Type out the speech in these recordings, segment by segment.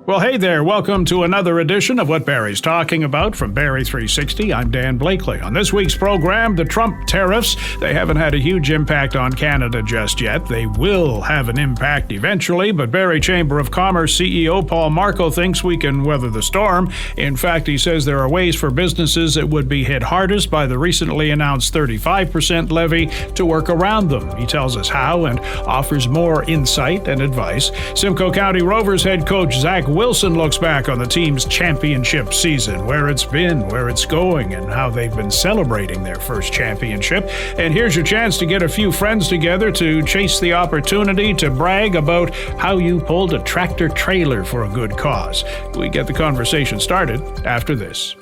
Well, hey there. Welcome to another edition of What Barrie's Talking About from Barrie 360. I'm Dan Blakeley. On this week's program, the Trump tariffs. They haven't had a huge impact on Canada just yet. They will have an impact eventually, but Barrie Chamber of Commerce CEO Paul Markle thinks we can weather the storm. In fact, he says there are ways for businesses that would be hit hardest by the recently announced 35% levy to work around them. He tells us how and offers more insight and advice. Simcoe County Rovers head coach Zach Wilson looks back on the team's championship season, where it's been, where it's going, and how they've been celebrating their first championship. And here's your chance to get a few friends together to chase the opportunity to brag about how you pulled a tractor trailer for a good cause. We get the conversation started after this.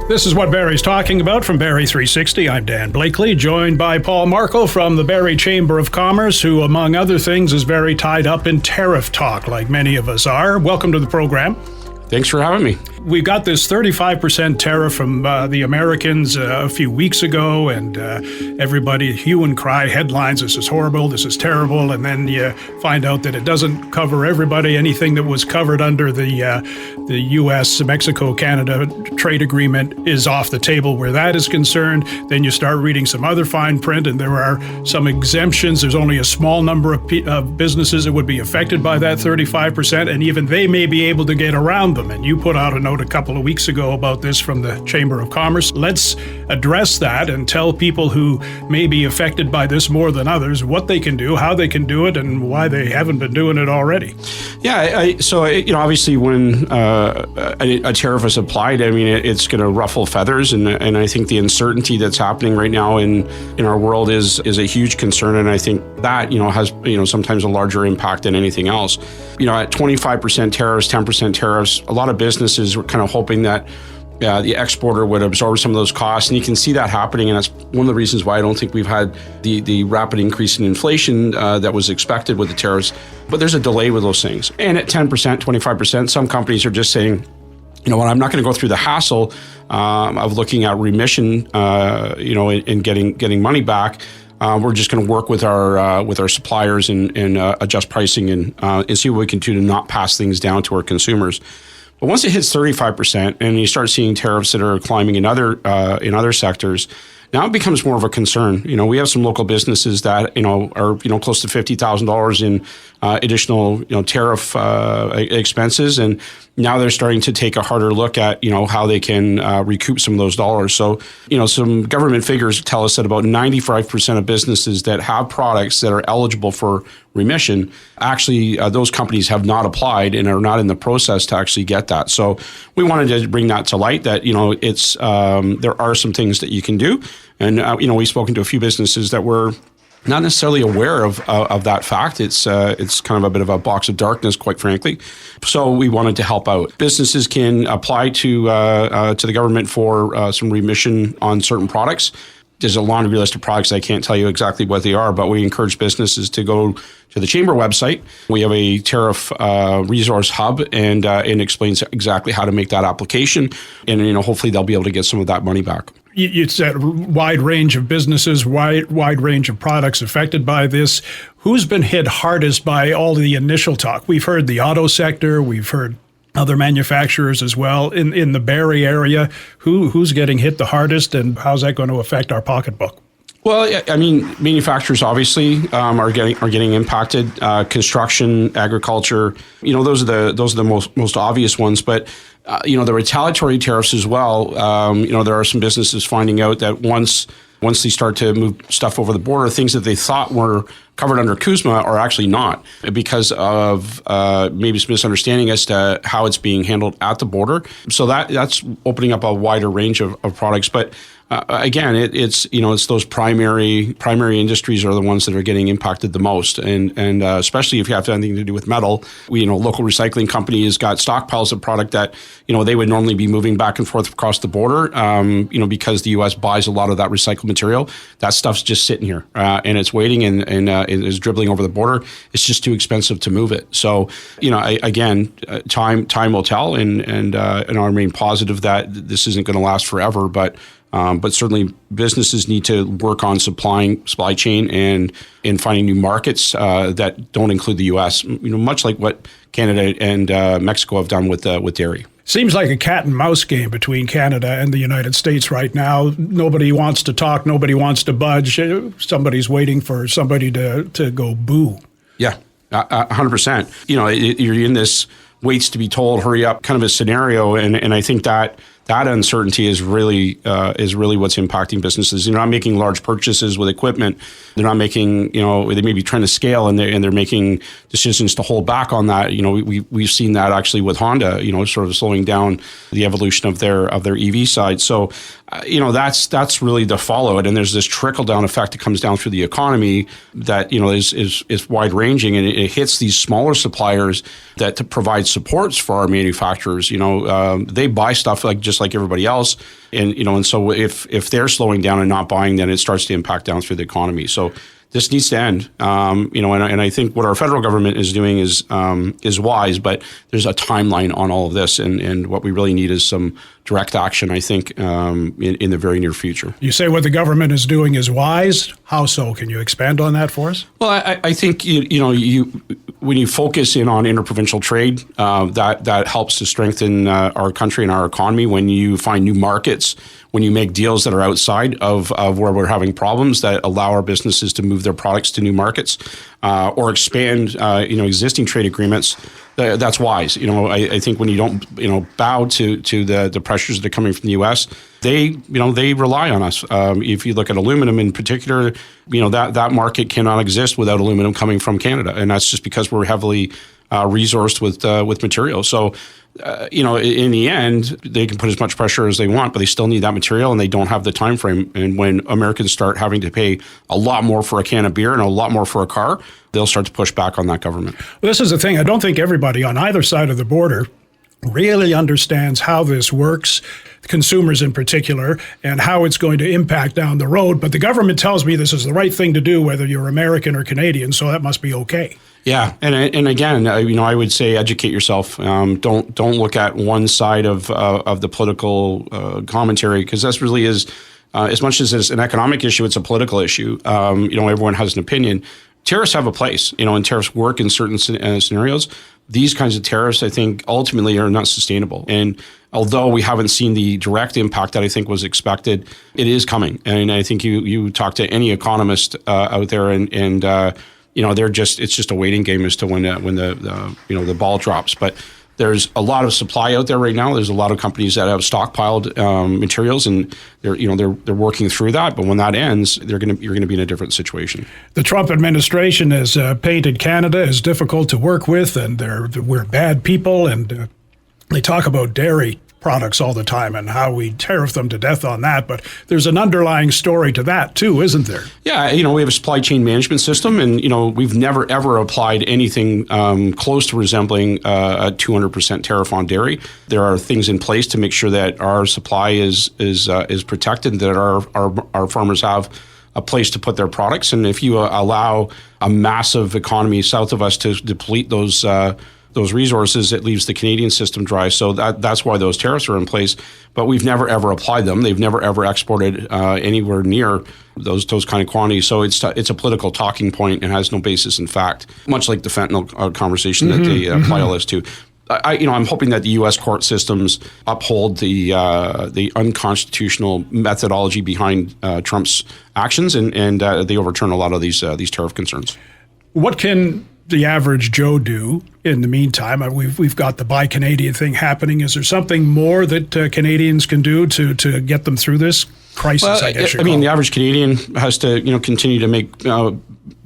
This is What Barrie's Talking About from Barrie 360. I'm Dan Blakeley, joined by Paul Markle from the Barrie Chamber of Commerce, who, among other things, is very tied up in tariff talk, like many of us are. Welcome to the program. Thanks for having me. We got this 35% tariff from the Americans a few weeks ago, and everybody hue and cry headlines, this is horrible, this is terrible, and then you find out that it doesn't cover everybody. Anything that was covered under the U.S.-Mexico Canada trade agreement is off the table where that is concerned. Then you start reading some other fine print, and there are some exemptions. There's only a small number of businesses that would be affected by that 35%, and even they may be able to get around them. And you put out a note a couple of weeks ago about this from the Chamber of Commerce. Let's address that and tell people who may be affected by this more than others what they can do, how they can do it, and why they haven't been doing it already. Yeah, so obviously when a tariff is applied, it's going to ruffle feathers, and I think the uncertainty that's happening right now in our world is a huge concern, and I think that has sometimes a larger impact than anything else. At 25% tariffs, 10% tariffs, a lot of businesses were kind of hoping that the exporter would absorb some of those costs, and you can see that happening, and that's one of the reasons why I don't think we've had the rapid increase in inflation that was expected with the tariffs. But there's a delay with those things. And at 10%, 25%, some companies are just saying, you know what, I'm not going to go through the hassle of looking at remission, and getting money back. We're just going to work with our suppliers and adjust pricing and see what we can do to not pass things down to our consumers. But once it hits 35% and you start seeing tariffs that are climbing in other sectors, now it becomes more of a concern. We have some local businesses that are close to $50,000 in additional tariff expenses, and now they're starting to take a harder look at how they can recoup some of those dollars. So some government figures tell us that about 95% of businesses that have products that are eligible for remission, actually those companies have not applied and are not in the process to actually get that. So we wanted to bring that to light, that it's there are some things that you can do, and we've spoken to a few businesses that were not necessarily aware of that fact. It's kind of a bit of a box of darkness, quite frankly. So we wanted to help out. Businesses can apply to the government for some remission on certain products. There's a laundry list of products. I can't tell you exactly what they are, but we encourage businesses to go to the Chamber website. We have a tariff resource hub, and it explains exactly how to make that application. And hopefully they'll be able to get some of that money back. You said wide range of businesses, wide range of products affected by this. Who's been hit hardest by all the initial talk? We've heard the auto sector. We've heard other manufacturers as well in the Barrie area. Who's getting hit the hardest, and how's that going to affect our pocketbook? Well, manufacturers obviously are getting impacted. Construction, agriculture, those are the most obvious ones. But the retaliatory tariffs as well. There are some businesses finding out that once they start to move stuff over the border, things that they thought were covered under CUSMA are actually not, because of maybe some misunderstanding as to how it's being handled at the border. So that's opening up a wider range of products. But again, it's those primary industries are the ones that are getting impacted the most, and especially if you have anything to do with metal. Local recycling company has got stockpiles of product that they would normally be moving back and forth across the border. Because the U.S. buys a lot of that recycled material, that stuff's just sitting here and it's waiting and it is dribbling over the border. It's just too expensive to move it. So time will tell, and I remain positive that this isn't going to last forever, but But certainly businesses need to work on supply chain and finding new markets that don't include the U.S., much like what Canada and Mexico have done with dairy. Seems like a cat and mouse game between Canada and the United States right now. Nobody wants to talk. Nobody wants to budge. Somebody's waiting for somebody to go boo. Yeah, 100%. You're in this waits to be told, hurry up kind of a scenario. And I think that uncertainty is really what's impacting businesses. They're not making large purchases with equipment. They're not making, they may be trying to scale and they're making decisions to hold back on that. We've seen that actually with Honda, sort of slowing down the evolution of their EV side. So, that's really the fallout. And there's this trickle down effect that comes down through the economy that, is wide ranging, and it hits these smaller suppliers that to provide supports for our manufacturers. They buy stuff just like everybody else. And so if they're slowing down and not buying, then it starts to impact down through the economy. So this needs to end. And I think what our federal government is doing is wise, but there's a timeline on all of this. And what we really need is some direct action, I think, in the very near future. You say what the government is doing is wise. How so? Can you expand on that for us? Well, I think, when you focus in on interprovincial trade, that helps to strengthen our country and our economy. When you find new markets, when you make deals that are outside of where we're having problems that allow our businesses to move their products to new markets, or expand, existing trade agreements, that's wise. I think when you don't, bow to the pressures that are coming from the U.S., they rely on us. If you look at aluminum in particular, that market cannot exist without aluminum coming from Canada, and that's just because we're heavily resourced with material. So, in the end, they can put as much pressure as they want, but they still need that material, and they don't have the time frame. And when Americans start having to pay a lot more for a can of beer and a lot more for a car, they'll start to push back on that government. Well, this is the thing. I don't think everybody on either side of the border really understands how this works, consumers in particular, and how it's going to impact down the road. But the government tells me this is the right thing to do, whether you're American or Canadian, so that must be okay. Yeah, and again, I would say educate yourself. Don't look at one side of the political commentary, because this really is, as much as it's an economic issue, it's a political issue. Everyone has an opinion. Tariffs have a place, and tariffs work in certain scenarios. These kinds of tariffs, I think, ultimately are not sustainable. And although we haven't seen the direct impact that I think was expected, it is coming. And I think you talk to any economist out there, and it's just a waiting game as to when the ball drops. But there's a lot of supply out there right now. There's a lot of companies that have stockpiled materials, and they're working through that. But when that ends, you're going to be in a different situation. The Trump administration has painted Canada as difficult to work with, and we're bad people, and they talk about dairy products all the time and how we tariff them to death on that. But there's an underlying story to that too, isn't there? Yeah, we have a supply chain management system, and we've never ever applied anything close to resembling a 200% tariff on dairy. There are things in place to make sure that our supply is protected, that our farmers have a place to put their products. And if you allow a massive economy south of us to deplete those resources, it leaves the Canadian system dry. So that's why those tariffs are in place. But we've never ever applied them. They've never ever exported anywhere near those kind of quantities. So it's a political talking point and has no basis in fact. Much like the fentanyl conversation that they apply all this to. I'm hoping that the U.S. court systems uphold the unconstitutional methodology behind Trump's actions, and they overturn a lot of these tariff concerns. What can the average Joe do in the meantime? We've got the Buy Canadian thing happening. Is there something more that Canadians can do to get them through this crisis? Well, the average Canadian has to continue to make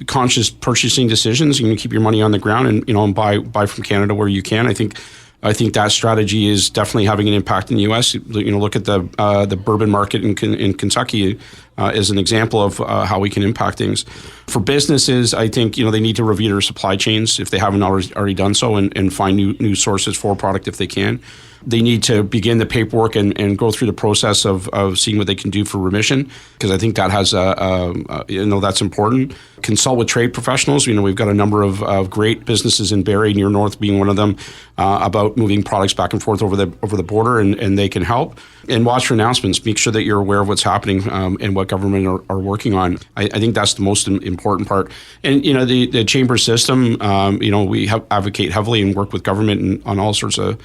conscious purchasing decisions. Keep your money on the ground and buy from Canada where you can. I think that strategy is definitely having an impact in the U.S. Look at the bourbon market in Kentucky. as an example of how we can impact things. For businesses, I think they need to review their supply chains if they haven't already done so, and find new sources for product if they can. They need to begin the paperwork and go through the process of seeing what they can do for remission, because I think that has that's important. Consult with trade professionals. We've got a number of great businesses in Barrie, Near North being one of them, about moving products back and forth over the border, and they can help. And watch for announcements. Make sure that you're aware of what's happening and what government are working on. I think that's the most important part. And the chamber system. We advocate heavily and work with government on all sorts of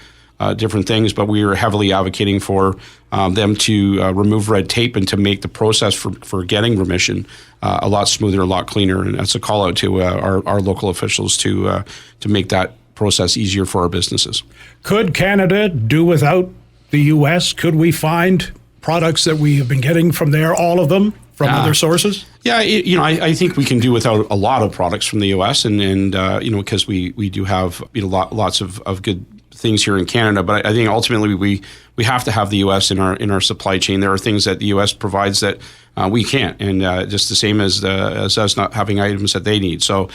different things, but we are heavily advocating for them to remove red tape and to make the process for getting remission a lot smoother, a lot cleaner. And that's a call out to our local officials to make that process easier for our businesses. Could Canada do without the U.S.? Could we find products that we have been getting from there, all of them, from other sources? Yeah, I think we can do without a lot of products from the U.S. and because we do have lots of good things here in Canada, but I think ultimately we have to have the U.S. in our supply chain. There are things that the U.S. provides that we can't, and just the same as us not having items that they need. So,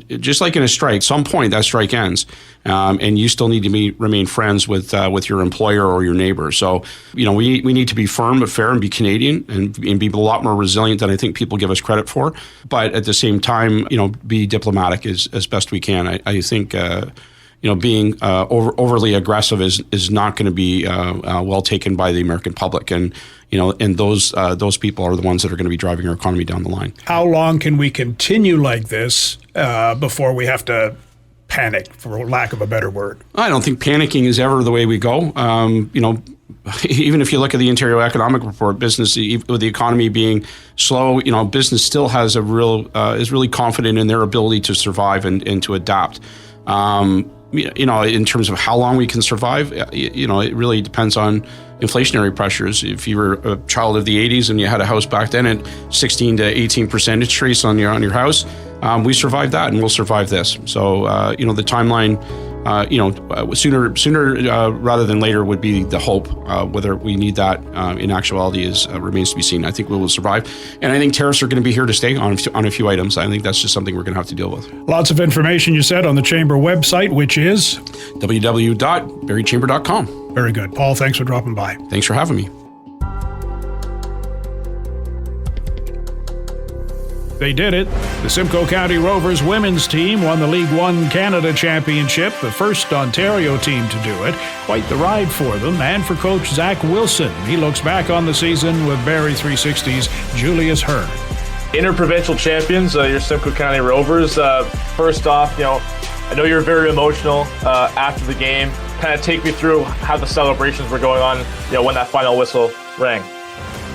just like in a strike, some point that strike ends, and you still need to remain friends with your employer or your neighbor. So, we need to be firm but fair and be Canadian and be a lot more resilient than I think people give us credit for. But at the same time, be diplomatic as best we can. I think. Being overly aggressive is not going to be well taken by the American public, and those people are the ones that are going to be driving our economy down the line. How long can we continue like this before we have to panic, for lack of a better word? I don't think panicking is ever the way we go. Even if you look at the Ontario Economic Report, business with the economy being slow, business still has is really confident in their ability to survive and to adapt. In terms of how long we can survive, it really depends on inflationary pressures. If you were a child of the 80s and you had a house back then at 16 to 18% interest rates on your house, we survived that, and we'll survive this. So, the timeline, sooner rather than later would be the hope. Whether we need that in actuality remains to be seen. I think we will survive, and I think tariffs are going to be here to stay on a few items. I think that's just something we're going to have to deal with. Lots of information you said on the Chamber website, which is www.barriechamber.com. Very good. Paul, thanks for dropping by. Thanks for having me. They did it. The Simcoe County Rovers women's team won the League One Canada Championship, the first Ontario team to do it. Quite the ride for them, and for Coach Zach Wilson. He looks back on the season with Barrie 360's Julius Hearn. Interprovincial champions, your Simcoe County Rovers. First off, I know you're very emotional after the game. Kind of take me through how the celebrations were going on, when that final whistle rang.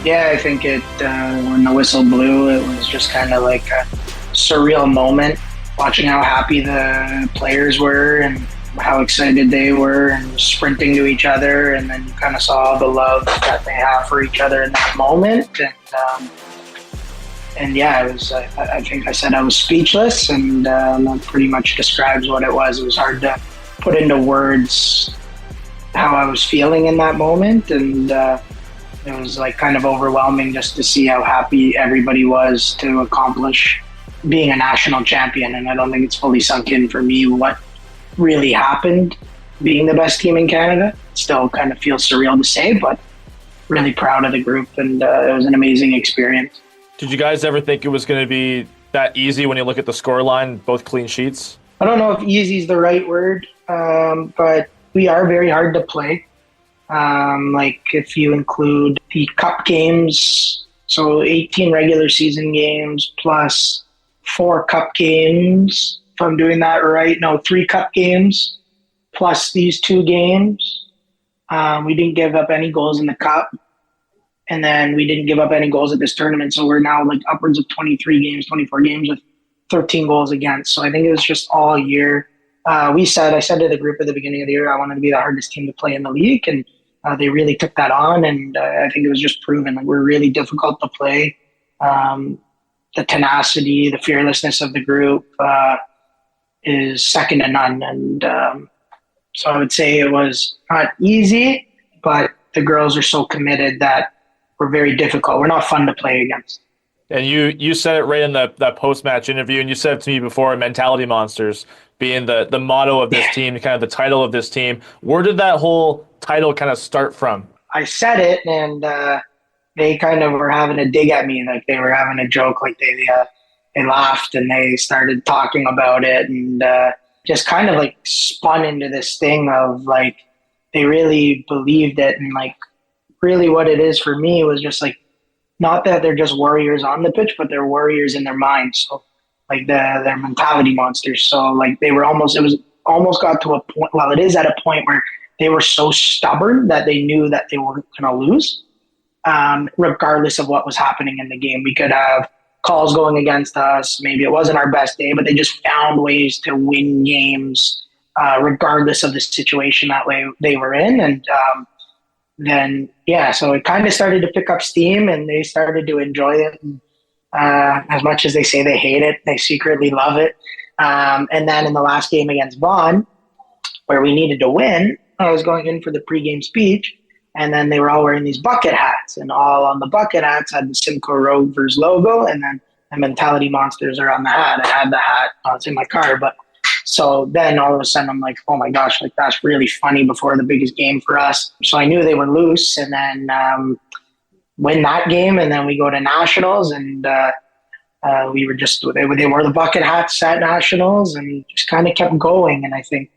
Yeah, I think when the whistle blew, it was just kind of like a surreal moment, watching how happy the players were and how excited they were and sprinting to each other. And then you kind of saw the love that they have for each other in that moment. And yeah, it was, I think I said I was speechless, and that pretty much describes what it was. It was hard to put into words how I was feeling in that moment. And it was like kind of overwhelming just to see how happy everybody was to accomplish being a national champion. And I don't think it's fully sunk in for me what really happened being the best team in Canada. It still kind of feels surreal to say, but really proud of the group, and it was an amazing experience. Did you guys ever think it was going to be that easy when you look at the scoreline, both clean sheets? I don't know if easy is the right word, but we are very hard to play. Like if you include the cup games, so 18 regular season games plus 4 cup games, if I'm doing that right. No, 3 cup games plus these 2 games. We didn't give up any goals in the cup, and then we didn't give up any goals at this tournament. So we're now like upwards of 23 games, 24 games with 13 goals against. So I think it was just all year. I said to the group at the beginning of the year, I wanted to be the hardest team to play in the league, and they really took that on, and I think it was just proven that we're really difficult to play. The tenacity, the fearlessness of the group is second to none, and so I would say it was not easy, but the girls are so committed that we're very difficult. We're not fun to play against. And you said it right in that post-match interview, and you said it to me before, mentality monsters being the motto of this team, kind of the title of this team. Where did that whole title kind of start from? I said it, and they kind of were having a dig at me, like they were having a joke, like they laughed and they started talking about it, and just kind of like spun into this thing of like they really believed it, and like really what it is for me was just like not that they're just warriors on the pitch, but they're warriors in their minds. So like they're mentality monsters. So like it was almost got to a point. Well, it is at a point where they were so stubborn that they knew that they weren't going to lose, regardless of what was happening in the game. We could have calls going against us. Maybe it wasn't our best day, but they just found ways to win games, regardless of the situation that way they were in. And so it kind of started to pick up steam, and they started to enjoy it. And, as much as they say they hate it, they secretly love it. And then in the last game against Vaughan, where we needed to win, I was going in for the pregame speech, and then they were all wearing these bucket hats, and all on the bucket hats had the Simcoe Rovers logo, and then the mentality monsters are on the hat. I had the hat. It's in my car, but so then all of a sudden I'm like, oh my gosh, like that's really funny before the biggest game for us. So I knew they were loose, and then win that game, and then we go to nationals, and we were just they wore the bucket hats at nationals, and just kind of kept going. And I think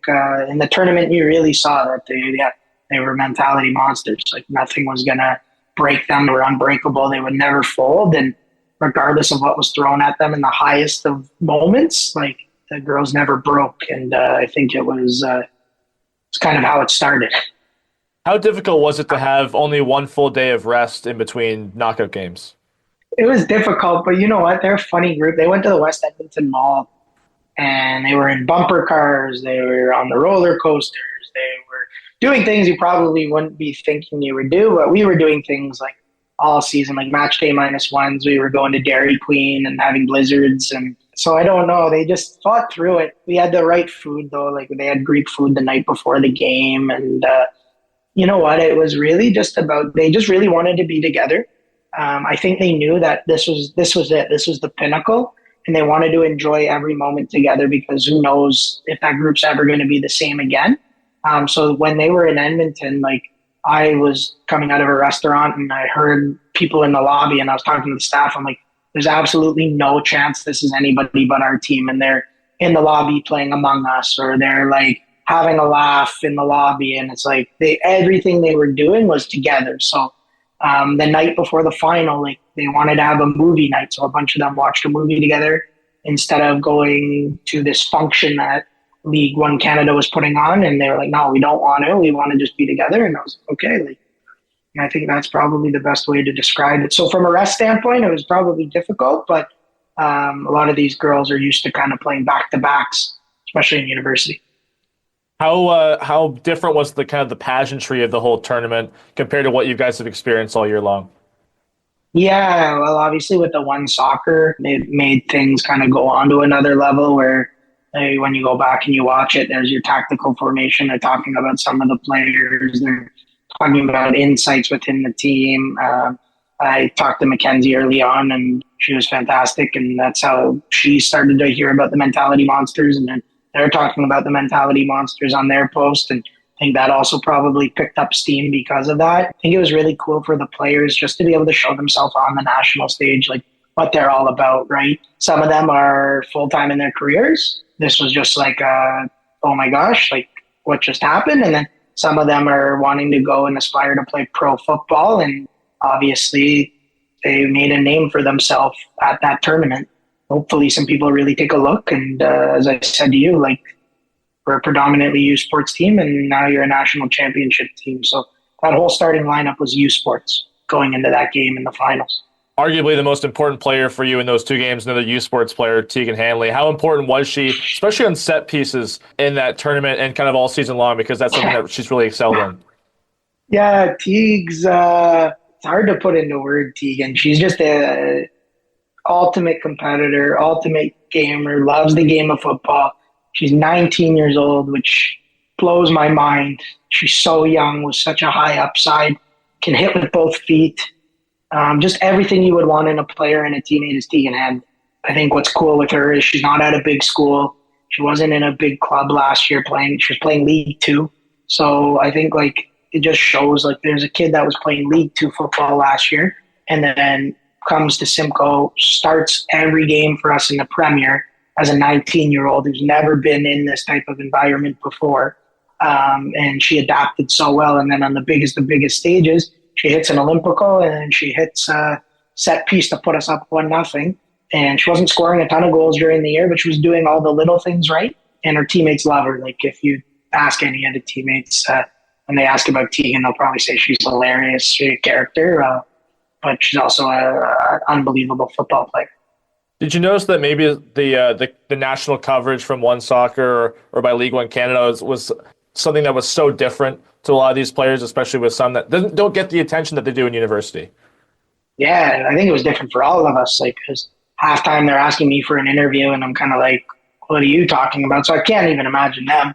in the tournament you really saw that they were mentality monsters. Like nothing was gonna break them. They were unbreakable. They would never fold, and regardless of what was thrown at them in the highest of moments, like the girls never broke. And I think it's kind of how it started. How difficult was it to have only one full day of rest in between knockout games? It was difficult, but you know what? They're a funny group. They went to the West Edmonton Mall, and they were in bumper cars. They were on the roller coasters. They were doing things you probably wouldn't be thinking you would do, but we were doing things like all season, like match day -1s. We were going to Dairy Queen and having blizzards. And so I don't know. They just fought through it. We had the right food, though. Like they had Greek food the night before the game. And you know what? It was really just about, they just really wanted to be together. I think they knew that this was it. This was the pinnacle, and they wanted to enjoy every moment together, because who knows if that group's ever going to be the same again. So when they were in Edmonton, like I was coming out of a restaurant and I heard people in the lobby, and I was talking to the staff. I'm like, there's absolutely no chance this is anybody but our team. And they're in the lobby playing Among Us, or they're like having a laugh in the lobby. And it's like everything they were doing was together. So the night before the final, like they wanted to have a movie night. So a bunch of them watched a movie together instead of going to this function that League One Canada was putting on. And they were like, no, we don't want to. We want to just be together. And I was like, okay. Like, and I think that's probably the best way to describe it. So from a rest standpoint, it was probably difficult, but a lot of these girls are used to kind of playing back-to-backs, especially in university. How different was the kind of the pageantry of the whole tournament compared to what you guys have experienced all year long? Yeah, well, obviously with the one soccer, it made things kind of go on to another level where when you go back and you watch it, there's your tactical formation. They're talking about some of the players. They're talking about insights within the team. I talked to Mackenzie early on, and she was fantastic, and that's how she started to hear about the mentality monsters, and then they're talking about the mentality monsters on their post, and I think that also probably picked up steam because of that. I think it was really cool for the players just to be able to show themselves on the national stage, like what they're all about, right? Some of them are full-time in their careers. This was just like, oh my gosh, like what just happened? And then some of them are wanting to go and aspire to play pro football, and obviously they made a name for themselves at that tournament. Hopefully some people really take a look. And as I said to you, like we're a predominantly U Sports team, and now you're a national championship team. So that whole starting lineup was U Sports going into that game in the finals. Arguably the most important player for you in those two games, another U Sports player, Tegan Hanley. How important was she, especially on set pieces in that tournament and kind of all season long, because that's something that she's really excelled in? Yeah, Teague's, it's hard to put into word, Tegan. She's just a ultimate competitor, ultimate gamer, loves the game of football. She's 19 years old, which blows my mind. She's so young with such a high upside, can hit with both feet. Just everything you would want in a player and a teammate is Tegan had. I think what's cool with her is she's not at a big school. She wasn't in a big club last year playing. She was playing League Two. So I think it just shows there's a kid that was playing League Two football last year and then comes to Simcoe, starts every game for us in the Premier as a 19-year-old who's never been in this type of environment before. And she adapted so well. And then on the biggest stages, she hits an Olympical and then she hits a set piece to put us up 1-0. And she wasn't scoring a ton of goals during the year, but she was doing all the little things right. And her teammates love her. If you ask any of the teammates, when they ask about Tegan, they'll probably say she's hilarious, she's a character, but she's also an unbelievable football player. Did you notice that maybe the national coverage from One Soccer or by League One Canada was something that was so different to a lot of these players, especially with some that don't get the attention that they do in university? Yeah, I think it was different for all of us. Because halftime they're asking me for an interview, and I'm kind of like, "What are you talking about?" So I can't even imagine them.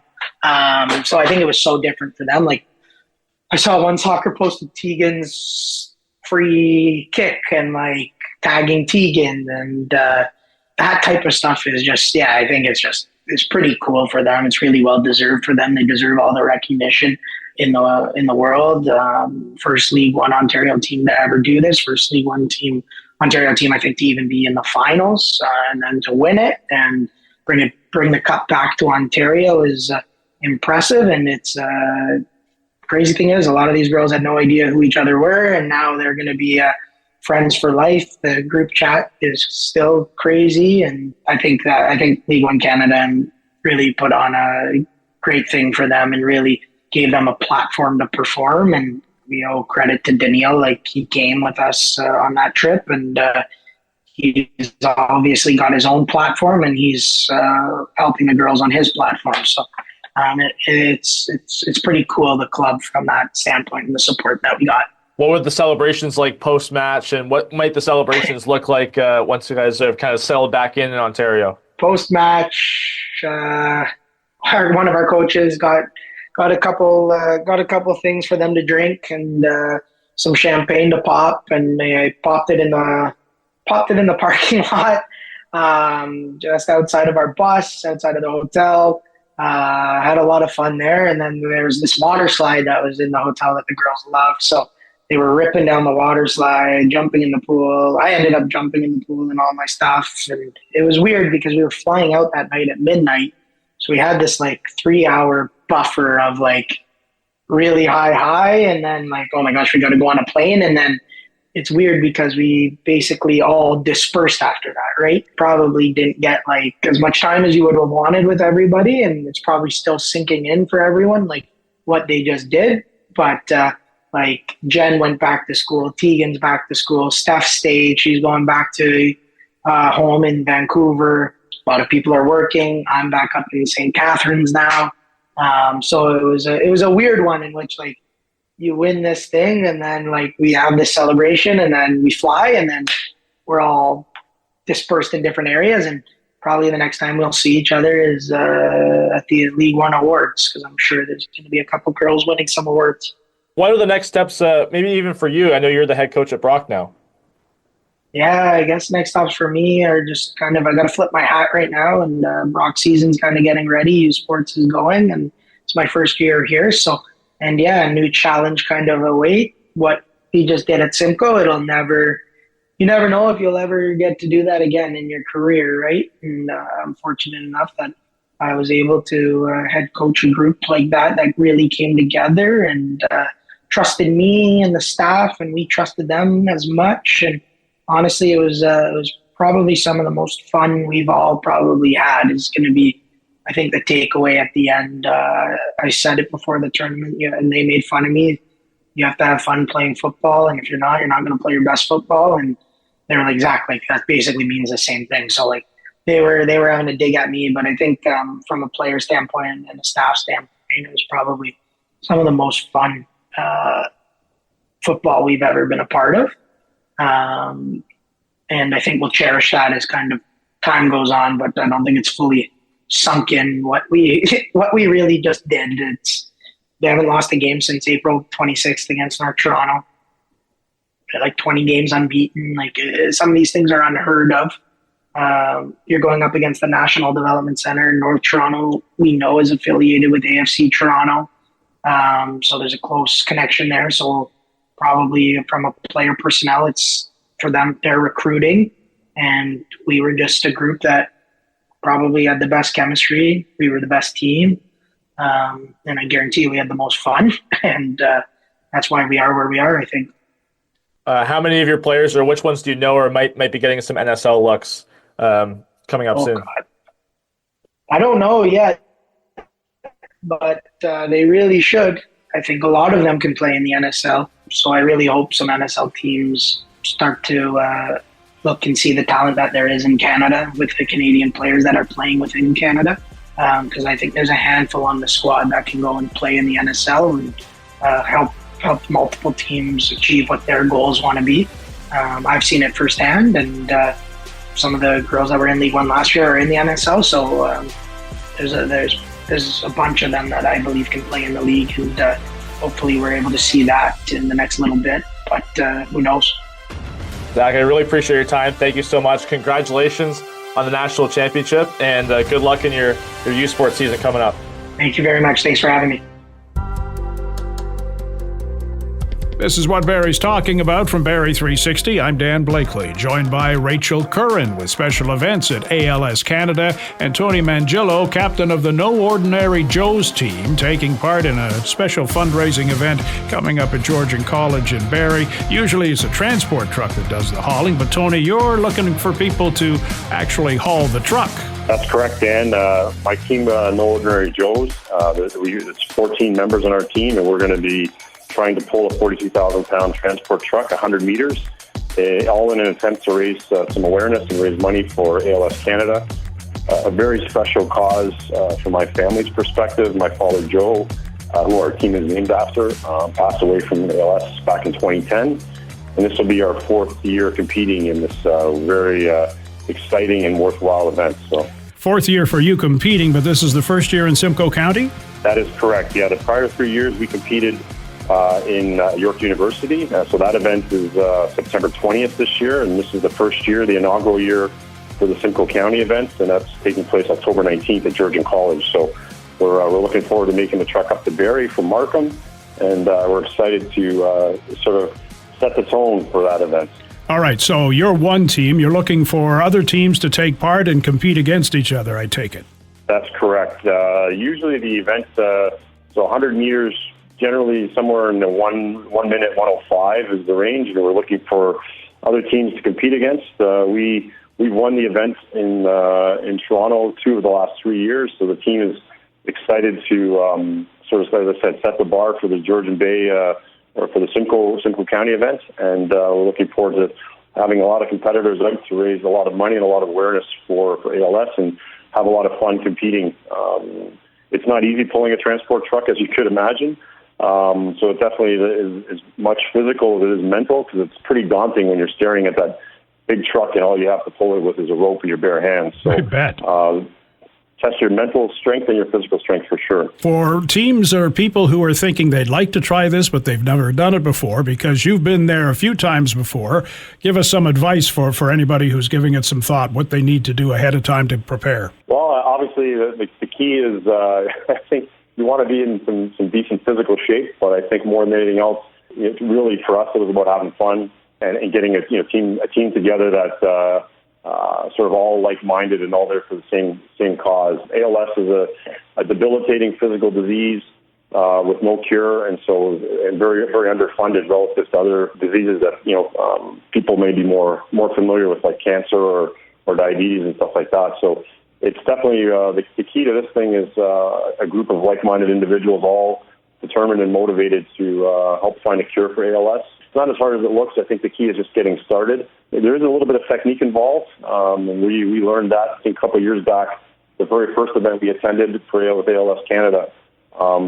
So I think it was so different for them. I saw One Soccer posted Tegan's free kick and tagging Tegan and that type of stuff is just, I think it's pretty cool for them. It's really well deserved for them. They deserve all the recognition in the world. First League One Ontario team to ever do this. First League One Ontario team, I think, to even be in the finals and then to win it and bring the cup back to Ontario is impressive. And it's crazy thing is a lot of these girls had no idea who each other were, and now they're going to be friends for life. The group chat is still crazy, and I think League One Canada really put on a great thing for them and really gave them a platform to perform. And we owe credit to Daniil. He came with us on that trip, and he's obviously got his own platform, and he's helping the girls on his platform. So it's pretty cool, the club, from that standpoint, and the support that we got. What were the celebrations like post-match, and what might the celebrations look like once you guys have kind of settled back in Ontario? Post-match, one of our coaches got a couple things for them to drink and some champagne to pop, and they popped it in the parking lot, just outside of our bus, outside of the hotel. Had a lot of fun there, and then there was this water slide that was in the hotel that the girls loved. So they were ripping down the water slide, jumping in the pool. I ended up jumping in the pool and all my stuff. And it was weird because we were flying out that night at midnight. So we had this 3-hour buffer of really high, and then oh my gosh, we got to go on a plane. And then it's weird because we basically all dispersed after that, right? Probably didn't get as much time as you would have wanted with everybody. And it's probably still sinking in for everyone, what they just did. But, Jen went back to school, Tegan's back to school, Steph stayed, she's going back to home in Vancouver. A lot of people are working. I'm back up in St. Catharines now. So it was a weird one in which you win this thing and then we have this celebration and then we fly and then we're all dispersed in different areas, and probably the next time we'll see each other is at the League One Awards, because I'm sure there's going to be a couple girls winning some awards. What are the next steps, maybe even for you? I know you're the head coach at Brock now. Yeah, I guess next stops for me are just I got to flip my hat right now, and Brock season's kind of getting ready. U Sports is going, and it's my first year here. So, and yeah, a new challenge kind of await. What he just did at Simcoe, you never know if you'll ever get to do that again in your career, right? And I'm fortunate enough that I was able to head coach a group like that really came together and trusted me and the staff, and we trusted them as much. And honestly, it was probably some of the most fun we've all probably had. Is going to be, I think, the takeaway at the end. I said it before the tournament, and they made fun of me. You have to have fun playing football, and if you're not going to play your best football. And they were like, Zach, that basically means the same thing. So they were having to dig at me, but I think from a player standpoint and a staff standpoint, it was probably some of the most fun football we've ever been a part of. And I think we'll cherish that as kind of time goes on, but I don't think it's fully sunk in what we really just did. They haven't lost a game since April 26th against North Toronto. like 20 games unbeaten. Like some of these things are unheard of. You're going up against the National Development Center in North Toronto. We know is affiliated with AFC Toronto. So there's a close connection there. So probably from a player personnel, it's for them, they're recruiting. And we were just a group that probably had the best chemistry. We were the best team. And I guarantee you we had the most fun. And that's why we are where we are, I think. How many of your players, or which ones do you know, or might be getting some NSL looks coming up soon? God. I don't know yet, but they really should. I think a lot of them can play in the NSL. So I really hope some NSL teams start to look and see the talent that there is in Canada with the Canadian players that are playing within Canada. Because I think there's a handful on the squad that can go and play in the NSL and help multiple teams achieve what their goals want to be. I've seen it firsthand, and some of the girls that were in League One last year are in the NSL. So there's a bunch of them that I believe can play in the league, and hopefully we're able to see that in the next little bit. But who knows? Zach, I really appreciate your time. Thank you so much. Congratulations on the national championship, and good luck in your U Sports season coming up. Thank you very much. Thanks for having me. This is what Barrie's talking about from Barrie 360. I'm Dan Blakeley, joined by Rachel Curran with special events at ALS Canada, and Tony Mangillo, captain of the No Ordinary Joe's team, taking part in a special fundraising event coming up at Georgian College in Barrie. Usually it's a transport truck that does the hauling, but Tony, you're looking for people to actually haul the truck. That's correct, Dan. My team, No Ordinary Joe's, it's 14 members on our team, and we're going to be trying to pull a 42,000-pound transport truck, 100 meters, all in an attempt to raise some awareness and raise money for ALS Canada. A very special cause from my family's perspective. My father, Joe, who our team is named after, passed away from ALS back in 2010. And this will be our fourth year competing in this very exciting and worthwhile event. So, fourth year for you competing, but this is the first year in Simcoe County? That is correct. Yeah, the prior 3 years we competed in York University. So that event is September 20th this year, and this is the first year, the inaugural year for the Simcoe County event, and that's taking place October 19th at Georgian College. So we're looking forward to making the trek up to Barrie from Markle, and we're excited to sort of set the tone for that event. All right, so you're one team. You're looking for other teams to take part and compete against each other, I take it. That's correct. Usually the event, so 100 meters, generally somewhere in the 1 minute 105 is the range, and we're looking for other teams to compete against. We've won the event in Toronto 2 of the last 3 years, so the team is excited to sort of, as I said, set the bar for the Georgian Bay or for the Simcoe County event, and we're looking forward to having a lot of competitors out to raise a lot of money and a lot of awareness for ALS and have a lot of fun competing. It's not easy pulling a transport truck, as you could imagine. So it definitely is as much physical as it is mental, because it's pretty daunting when you're staring at that big truck and all you have to pull it with is a rope in your bare hands. So I bet. Test your mental strength and your physical strength for sure. For teams or people who are thinking they'd like to try this, but they've never done it before, because you've been there a few times before, give us some advice for anybody who's giving it some thought, what they need to do ahead of time to prepare. Well, obviously the key is, I think, you want to be in some decent physical shape, but I think more than anything else, it's really for us it was about having fun and getting a team together that sort of all like-minded and all there for the same cause. ALS is a debilitating physical disease with no cure, and very very underfunded relative to other diseases that people may be more familiar with, like cancer or diabetes and stuff like that. So it's definitely the key to this thing is a group of like-minded individuals, all determined and motivated to help find a cure for ALS. It's not as hard as it looks. I think the key is just getting started. There is a little bit of technique involved, and we learned that I think a couple of years back. The very first event we attended with ALS Canada,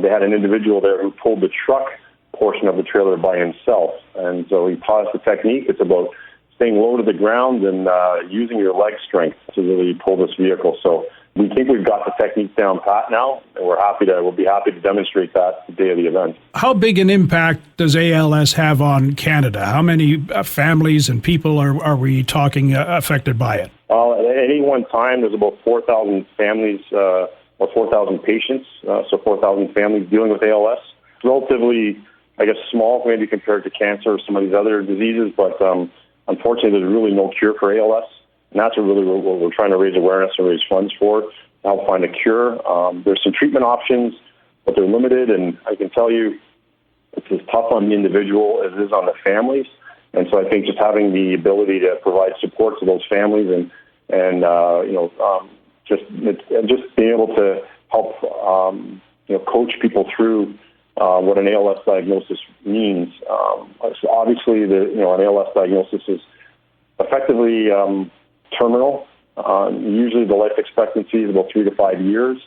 they had an individual there who pulled the truck portion of the trailer by himself, and so he taught us the technique. It's about staying low to the ground and using your leg strength to really pull this vehicle. So We think we've got the techniques down pat now, and we'll be happy to demonstrate that the day of the event. How big an impact does ALS have on Canada? How many families and people are we talking affected by it? At any one time, there's about 4,000 families or 4,000 patients, so 4,000 families dealing with ALS. It's relatively, I guess, small maybe compared to cancer or some of these other diseases, but unfortunately, there's really no cure for ALS. And that's really what we're trying to raise awareness and raise funds for, to help find a cure. There's some treatment options, but they're limited. And I can tell you, it's as tough on the individual as it is on the families. And so I think just having the ability to provide support to those families and just being able to help coach people through what an ALS diagnosis means. So obviously, an ALS diagnosis is effectively terminal. Usually the life expectancy is about 3 to 5 years.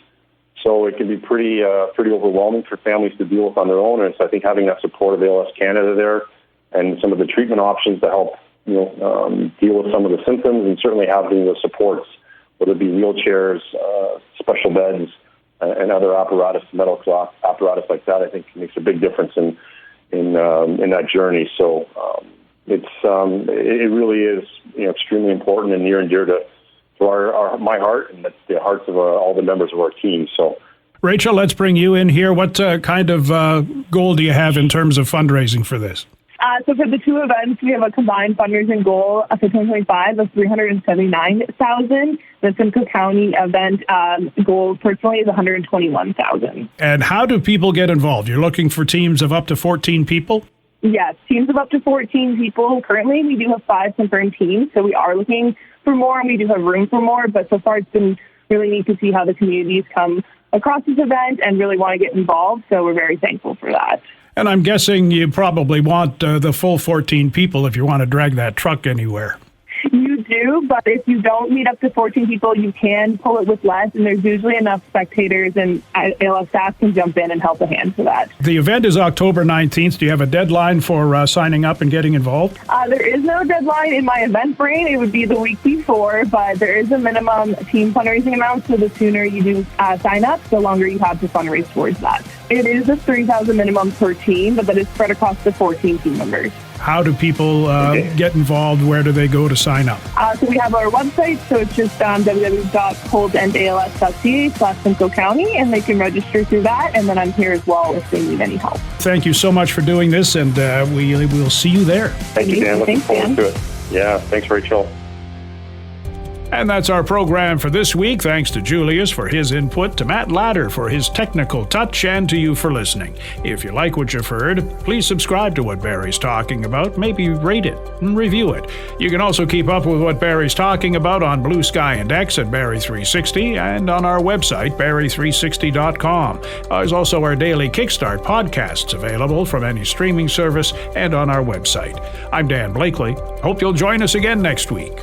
So it can be pretty overwhelming for families to deal with on their own. And so I think having that support of ALS Canada there and some of the treatment options to help deal with some of the symptoms, and certainly having the supports, whether it be wheelchairs, special beds, and other apparatus, medical apparatus like that, I think makes a big difference in that journey. So it really is extremely important and near and dear to my heart and the hearts of all the members of our team. So, Rachel, let's bring you in here. What kind of goal do you have in terms of fundraising for this? So for the two events, we have a combined fundraising goal for 2025 of $379,000. The Simcoe County event goal personally is $121,000. And how do people get involved? You're looking for teams of up to 14 people? Yes, teams of up to 14 people. Currently, we do have 5 confirmed teams, so we are looking for more, and we do have room for more. But so far, it's been really neat to see how the communities come across this event and really want to get involved. So we're very thankful for that. And I'm guessing you probably want the full 14 people if you want to drag that truck anywhere. You do, but if you don't meet up to 14 people, you can pull it with less, and there's usually enough spectators, and ALS staff can jump in and help a hand for that. The event is October 19th. Do you have a deadline for signing up and getting involved? There is no deadline in my event brain. It would be the week before, but there is a minimum team fundraising amount, so the sooner you do sign up, the longer you have to fundraise towards that. It is a $3,000 minimum per team, but that is spread across the 14 team members. How do people get involved? Where do they go to sign up? So we have our website, so it's just www.coldendals.ca/Simcoe County, and they can register through that, and then I'm here as well if they need any help. Thank you so much for doing this, and we'll see you there. Thank you, Dan. Looking forward to it. Yeah, thanks, Rachel. And that's our program for this week. Thanks to Julius for his input, to Matt Ladder for his technical touch, and to you for listening. If you like what you've heard, please subscribe to What Barrie's Talking About. Maybe rate it and review it. You can also keep up with What Barrie's Talking About on Blue Sky and X at Barrie 360 and on our website, barrie360.com. There's also our daily Kickstart podcasts available from any streaming service and on our website. I'm Dan Blakeley. Hope you'll join us again next week.